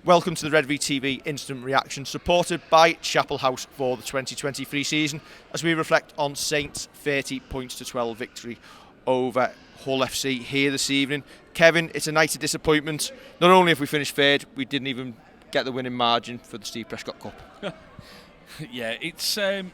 Welcome to the Redvee TV Instant Reaction, supported by Chapel House for the 2023 season, as we reflect on Saints' 30 points to 12 victory over Hull FC here this evening. Kevin, it's a night of disappointment. Not only have we finished third, we didn't even get the winning margin for the Steve Prescott Cup. Yeah, it's a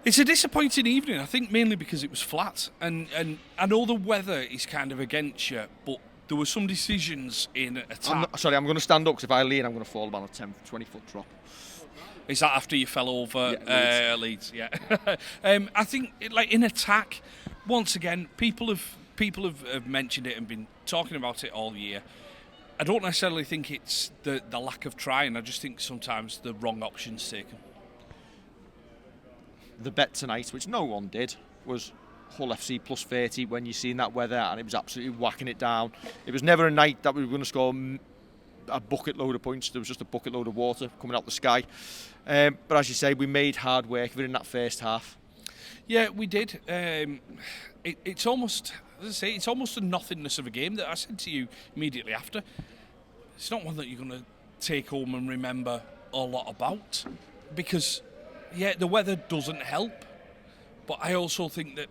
disappointing evening. I think mainly because it was flat, and I know the weather is kind of against you, but there were some decisions in attack. I'm going to stand up because if I lean, I'm going to fall down a 10, 20-foot drop. Is that after you fell over Leeds? Yeah. I think, in attack, once again, people have mentioned it and been talking about it all year. I don't necessarily think it's the lack of trying. I just think sometimes the wrong option's taken. The bet tonight, which no one did, was Hull FC plus 30 when you've seen that weather, and it was absolutely whacking it down. It was never a night that we were going to score a bucket load of points. There was just a bucket load of water coming out the sky. But as you say, we made hard work of it in that first half. Yeah, we did. It's almost, as I say, it's almost a nothingness of a game that I said to you immediately after. It's not one that you're going to take home and remember a lot about, because, yeah, the weather doesn't help. But I also think that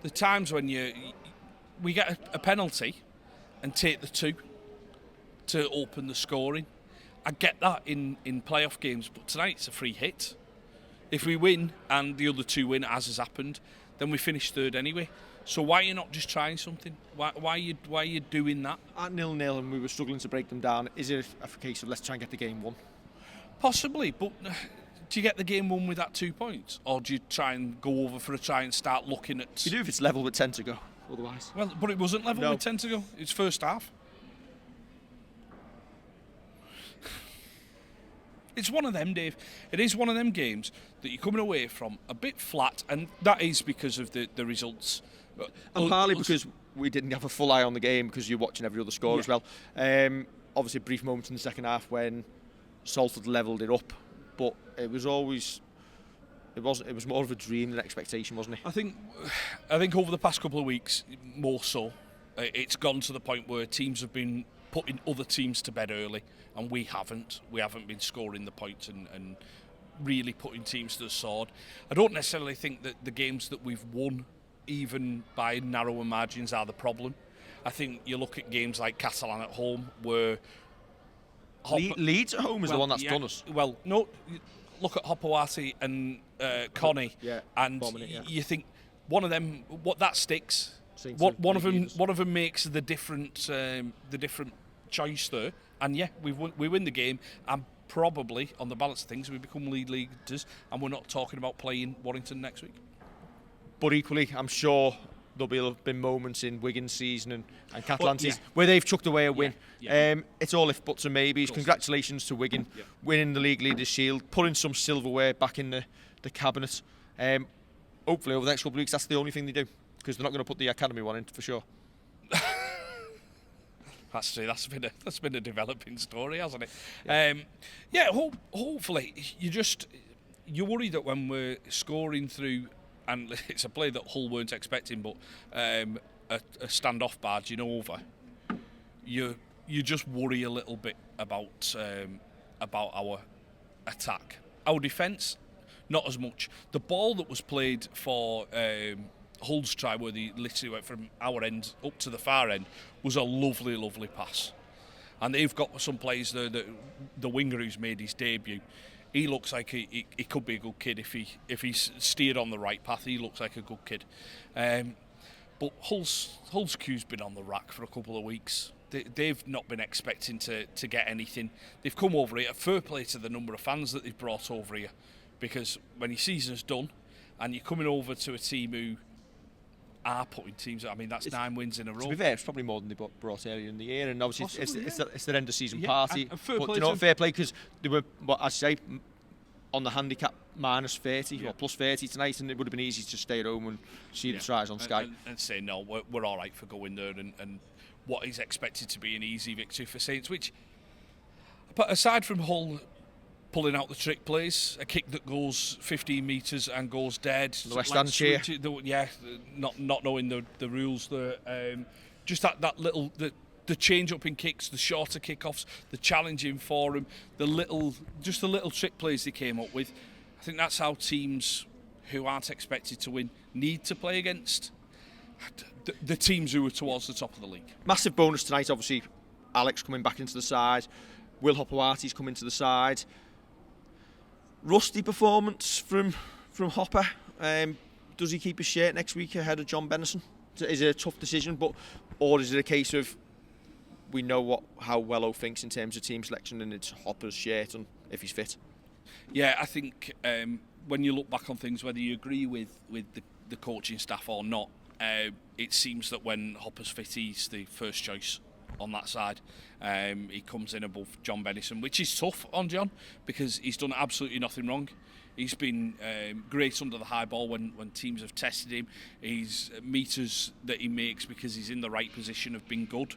the times when we get a penalty and take the two to open the scoring, I get that in playoff games, but tonight it's a free hit. If we win and the other two win, as has happened, then we finish third anyway. So why are you not just trying something? Why are you doing that? At 0-0 and we were struggling to break them down, is it a case of let's try and get the game won? Possibly, but do you get the game won with that 2 points? Or do you try and go over for a try and start looking at... You do if it's level with 10 to go, otherwise. Well, but it wasn't level with 10 to go. It's first half. It's one of them, Dave. It is one of them games that you're coming away from a bit flat, and that is because of the results. And partly because we didn't have a full eye on the game, because you're watching every other score as well. Obviously, brief moments in the second half when Salford levelled it up, but it was always... It was more of a dream than expectation, wasn't it? I think over the past couple of weeks, more so, it's gone to the point where teams have been putting other teams to bed early, and we haven't. We haven't been scoring the points and really putting teams to the sword. I don't necessarily think that the games that we've won, even by narrower margins, are the problem. I think you look at games like Catalan at home, where... Leeds at home is the one that's done us. Well, no, look at Hopawati and Connie, and you think one of them, what that sticks. One of them makes the different choice there, and we win the game, and probably on the balance of things we become league leaders, and we're not talking about playing Warrington next week. But equally, I'm sure there'll have been moments in Wigan's season and Catalan season where they've chucked away a win. It's all if buts and maybes. Congratulations to Wigan winning the League Leaders Shield, putting some silverware back in the cabinet. Hopefully over the next couple of weeks that's the only thing they do, because they're not going to put the academy one in for sure. That's true. That's been a developing story, hasn't it? Hopefully you worry that when we're scoring through, and it's a play that Hull weren't expecting, but a standoff barging over, you just worry a little bit about our attack. Our defence, not as much. The ball that was played for Hull's try, where they literally went from our end up to the far end, was a lovely, lovely pass. And they've got some players there, the winger who's made his debut. He looks like he could be a good kid if he's steered on the right path. He looks like a good kid. But Hull's queue's been on the rack for a couple of weeks. They've not been expecting to get anything. They've come over here. Fair play to the number of fans that they've brought over here, because when your season's done and you're coming over to a team who are putting teams, I mean, that's 9 wins in a row. To be fair, it's probably more than they brought earlier in the year, and obviously it's their end of season party. But fair play, because they were, as I say, on the handicap minus 30 or plus 30 tonight, and it would have been easy to stay at home and see the tries on Sky. And say, no, we're all right for going there, and what is expected to be an easy victory for Saints, which, but aside from Hull pulling out the trick plays, a kick that goes 15 metres and goes dead. The West Hand cheer. Not knowing the rules there. Just that little the change up in kicks, the shorter kickoffs, the challenging for him, the little trick plays they came up with. I think that's how teams who aren't expected to win need to play against the teams who are towards the top of the league. Massive bonus tonight, obviously. Alex coming back into the side. Will Hopperwati's coming to the side. Rusty performance from Hopper. Does he keep his shirt next week ahead of John Bennison? Is it a tough decision, or is it a case of we know how Wello thinks in terms of team selection, and it's Hopper's shirt and if he's fit? Yeah, I think when you look back on things, whether you agree with the coaching staff or not, it seems that when Hopper's fit, he's the first choice on that side. He comes in above John Bennison, which is tough on John because he's done absolutely nothing wrong. He's been great under the high ball when teams have tested him. His meters that he makes because he's in the right position have been good.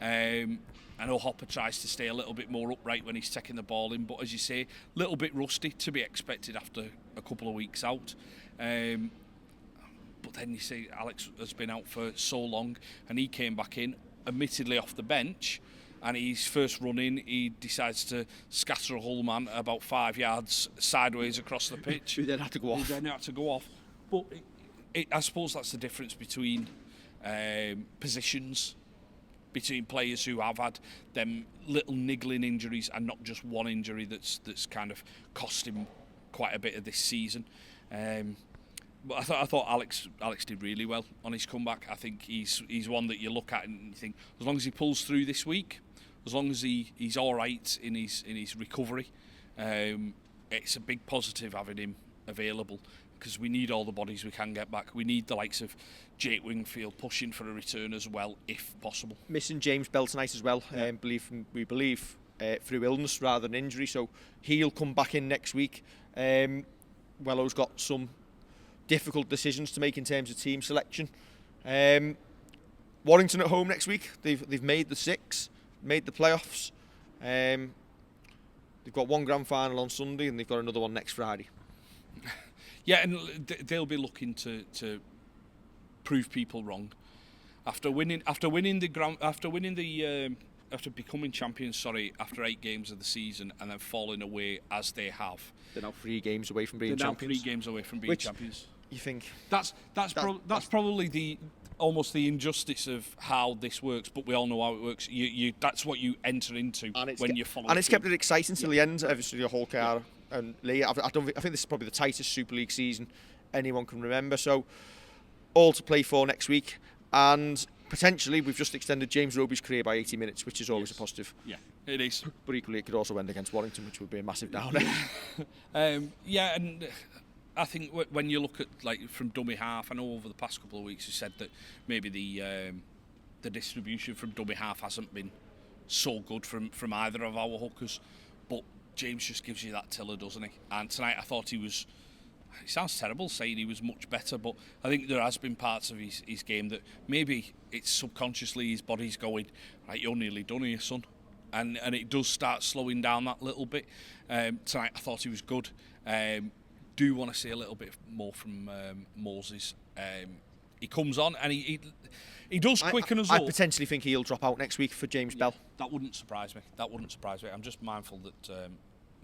I know Hopper tries to stay a little bit more upright when he's taking the ball in, but as you say, a little bit rusty, to be expected after a couple of weeks out. But then you see Alex has been out for so long, and he came back in, admittedly off the bench, and his first run in, he decides to scatter a Hull man about 5 yards sideways across the pitch. Who then had to go off. But I suppose that's the difference between positions, between players who have had them little niggling injuries and not just one injury that's kind of cost him quite a bit of this season. But I thought Alex did really well on his comeback. I think he's one that you look at and you think, as long as he pulls through this week, as long as he's all right in his recovery, it's a big positive having him available, because we need all the bodies we can get back. We need the likes of Jake Wingfield pushing for a return as well, if possible. Missing James Bell tonight as well. Yeah. We believe through illness rather than injury, so he'll come back in next week. Wello's got some difficult decisions to make in terms of team selection. Warrington at home next week. They've made the six, made the playoffs. They've got one grand final on Sunday, and they've got another one next Friday. Yeah, and they'll be looking to prove people wrong after becoming champions. After 8 games of the season and then falling away as they have. They're now 3 games away from being champions. They're now 3 games away from being champions. You think that's probably almost the injustice of how this works, but we all know how it works. You that's what you enter into when you follow. And it's kept it exciting till the end. Obviously, Hull KR and Lee. I think this is probably the tightest Super League season anyone can remember. So, all to play for next week, and potentially we've just extended James Roby's career by 80 minutes, which is always a positive. Yeah, it is. But equally, it could also end against Warrington, which would be a massive downer. Yeah, and I think when you look at, like, from dummy half, I know over the past couple of weeks you said that maybe the distribution from dummy half hasn't been so good from either of our hookers, but James just gives you that tiller, doesn't he? And tonight I thought he was. It sounds terrible saying he was much better, but I think there has been parts of his game that maybe it's subconsciously his body's going, right, you're nearly done here, son. And it does start slowing down that little bit. Tonight I thought he was good. Do want to see a little bit more from Moses. He comes on and he does quicken us up. I potentially think he'll drop out next week for James Bell. That wouldn't surprise me. I'm just mindful that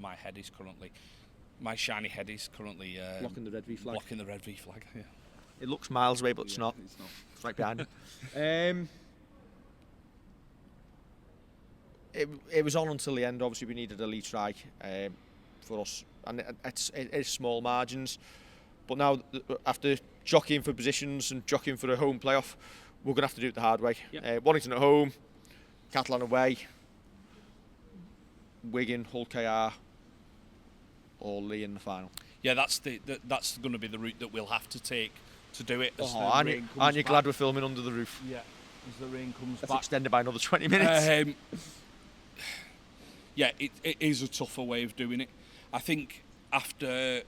my shiny head is currently blocking the Redvee flag. Yeah. It looks miles away, but it's not. It's not. It's right behind it. It was on until the end. Obviously, we needed a lead try for us, and it is small margins. But now, after jockeying for positions and jockeying for a home playoff, we're going to have to do it the hard way. Yep. Warrington at home, Catalan away, Wigan, Hull KR, or Lee in the final. Yeah, that's going to be the route that we'll have to take to do it. Aren't you glad we're filming under the roof? Yeah, as the rain comes That's back. extended by another 20 minutes. Yeah, it is a tougher way of doing it. I think after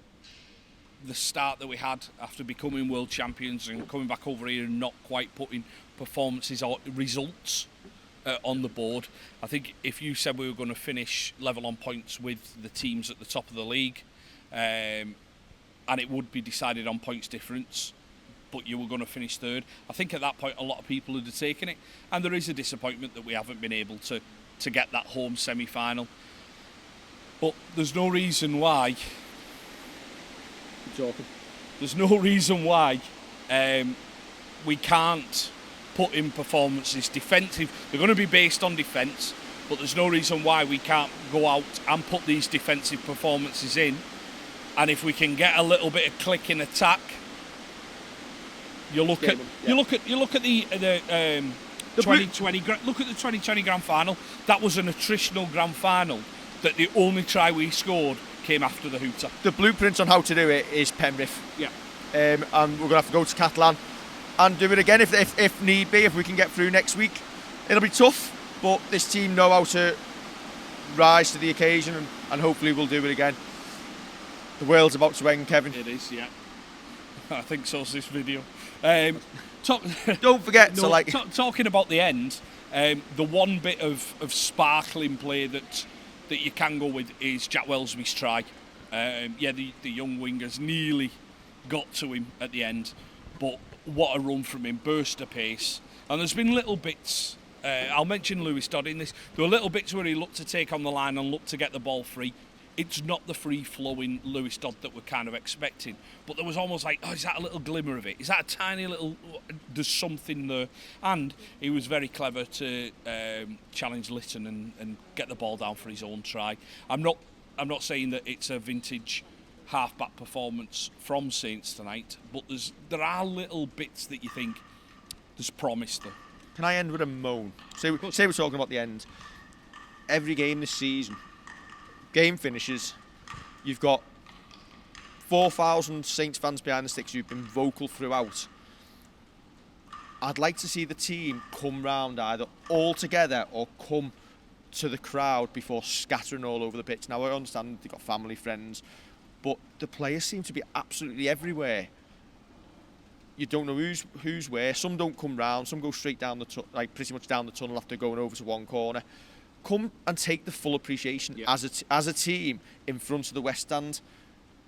the start that we had, after becoming world champions and coming back over here and not quite putting performances or results on the board, I think if you said we were going to finish level on points with the teams at the top of the league, and it would be decided on points difference, but you were going to finish third. I think at that point a lot of people would have taken it, and there is a disappointment that we haven't been able to get that home semi-final. But there's no reason why. There's no reason why we can't put in performances defensive. They're going to be based on defence, but there's no reason why we can't go out and put these defensive performances in. And if we can get a little bit of click in attack, you look at the 2020 look at the 2020 grand final. That was an attritional grand final. That the only try we scored came after the hooter. The blueprint on how to do it is Penrith. Yeah. And we're going to have to go to Catalan and do it again if need be, if we can get through next week. It'll be tough, but this team know how to rise to the occasion, and hopefully we'll do it again. The world's about to end, Kevin. It is, yeah. I think so's this video. Don't forget to like... Talking about the end, the one bit of sparkling play that you can go with is Jack Wellesby's try. The young wingers nearly got to him at the end, but what a run from him, burst of pace. And there's been little bits, I'll mention Lewis Dodd in this, there were little bits where he looked to take on the line and looked to get the ball free. It's not the free-flowing Lewis Dodd that we're kind of expecting, but there was almost like, is that a little glimmer of it? Is that a tiny little, there's something there? And he was very clever to challenge Lytton and get the ball down for his own try. I'm not saying that it's a vintage half-back performance from Saints tonight, but there are little bits that you think there's promise there. Can I end with a moan? Say we're talking about the end. Every game this season, game finishes, you've got 4,000 Saints fans behind the sticks who've been vocal throughout. I'd like to see the team come round either all together or come to the crowd before scattering all over the pitch. Now I understand they've got family, friends, but the players seem to be absolutely everywhere. You don't know who's where. Some don't come round, some go straight down pretty much down the tunnel after going over to one corner. Come and take the full appreciation as a team in front of the West Stand.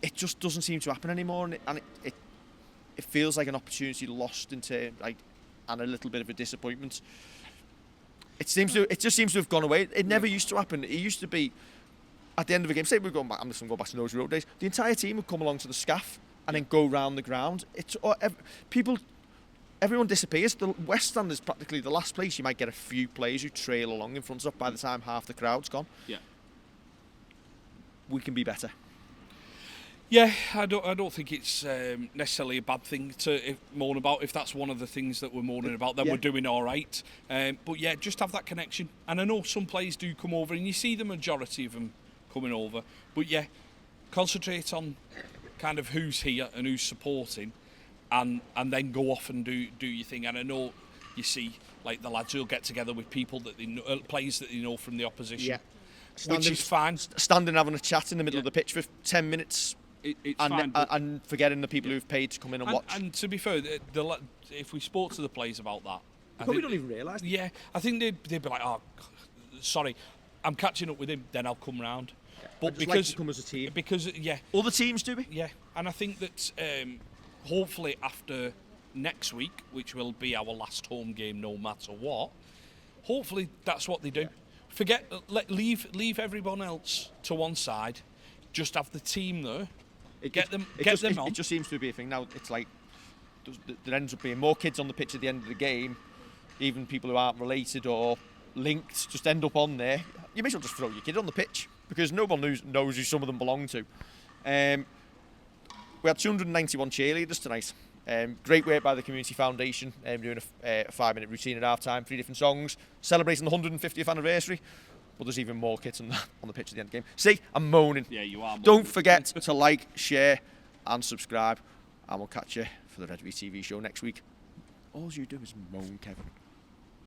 It just doesn't seem to happen anymore, and it feels like an opportunity lost into and a little bit of a disappointment. It just seems to have gone away. It never used to happen. It used to be at the end of a game. Say we're going back. I'm just going to go back to those road days. The entire team would come along to the scaff and then go round the ground. Everyone disappears. The West Stand is practically the last place you might get a few players who trail along in front of by the time half the crowd's gone. Yeah. We can be better. Yeah, I don't think it's necessarily a bad thing to moan about. If that's one of the things that we're moaning about, then we're doing all right. But yeah, just have that connection. And I know some players do come over, and you see the majority of them coming over. But yeah, concentrate on kind of who's here and who's supporting. And then go off and do your thing. And I know you see like the lads who'll get together with people that they know, players that they know from the opposition, which is fine. Standing having a chat in the middle of the pitch for 10 minutes, it's fine, and forgetting the people who've paid to come in and watch. And to be fair, if we spoke to the players about that, I probably don't even realise. Yeah, I think they'd be like, "Oh, sorry, I'm catching up with him. Then I'll come round." Yeah. But because like to come as a team, other teams do. Yeah, and I think that. Hopefully after next week, which will be our last home game no matter what, hopefully that's what they do. Leave everyone else to one side, just have the team there, get them on. It just seems to be a thing now. It's like there ends up being more kids on the pitch at the end of the game, even people who aren't related or linked just end up on there. You may as well just throw your kid on the pitch because no one knows who some of them belong to. We had 291 cheerleaders tonight. Great work by the Community Foundation, doing a 5-minute routine at half-time, 3 different songs, celebrating the 150th anniversary. But there's even more kids on the pitch at the end of the game. See, I'm moaning. Yeah, you are moaning. Don't forget to like, share and subscribe. And we'll catch you for the Redvee TV show next week. All you do is moan, Kevin.